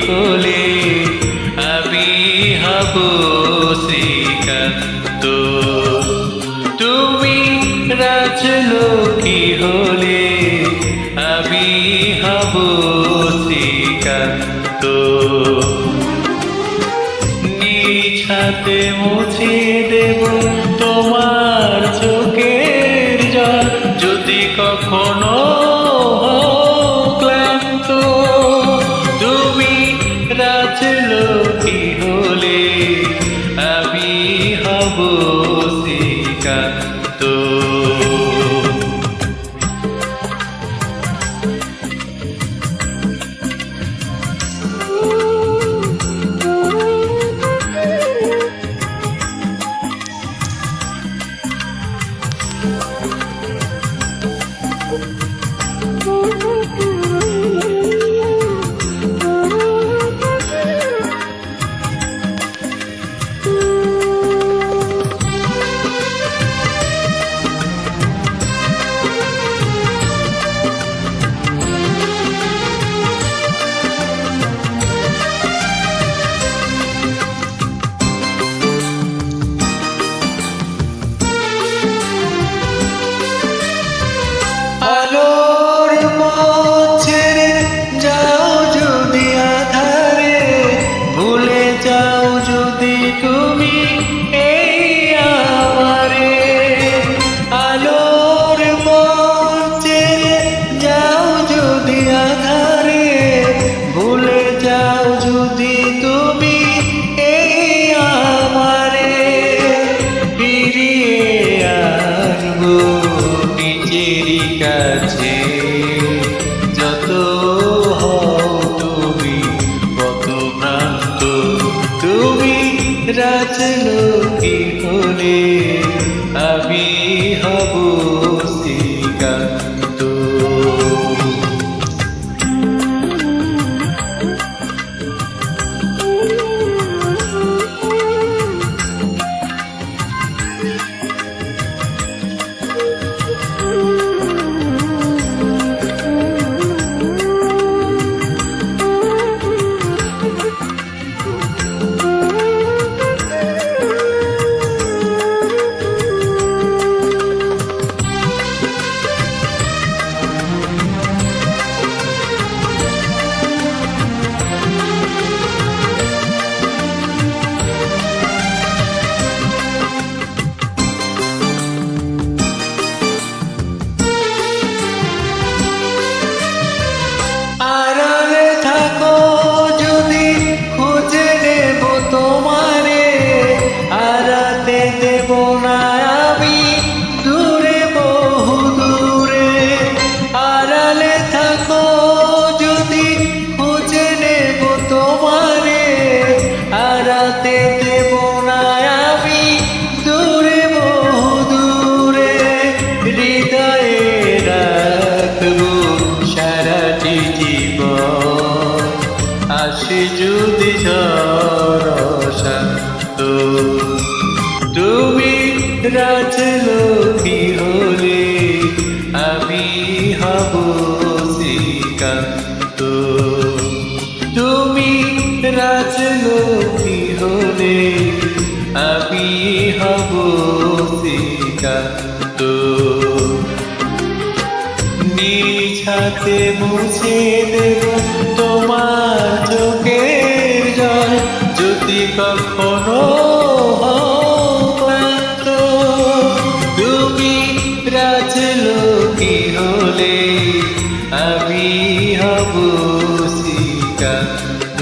হলে আমি হব শ্রীকান্ত। তুমি রাজলক্ষ্মী হলে আমি হব শ্রীকান্ত। নিজ হাতে মুছে দেব তোমার চোখের জল, যদি কখনো ক্লান্ত। তুমি রাজলক্ষ্মী হলে আমি হব শ্রীকান্ত। আলোর পথ ছেড়ে যাও যদি আঁধারে, ভুলে যাও যদি তুমি এই আমারে। আলোর পথ ছেড়ে যাও যদি আঁধারে, ভুলে যাও যদি তুমি এই আমারে। ফিরিয়ে আসবো নিজেরই কাছে, যত হও তুমি কত ভ্রান্ত। তুমি রাজলক্ষ্মী হলে আমি হব শ্রীকান্ত। আড়ালে থাকো যদি খুঁজে নেব তোমারে, হারাতে দেব না আমি দূরে বহু দূরে। আড়ালে থাকো যদি খুঁজে নেব তোমারে, হারাতে দেব না আমি দূরে বহু দূরে। হৃদয়ে রাখবো সারাটি জীবন, আসে যদি শান্ত। তুমি রাজলক্ষ্মী হলে আমি হব শ্রীকান্ত। তুমি রাজলক্ষ্মী হলে আমি হব শ্রীকান্ত। নিজ হাতে মুছে দেব তোমার চোখের জল, যদি কখনো ক্লান্ত। তুমি রাজলক্ষ্মী হলে আমি হব শ্রীকান্ত।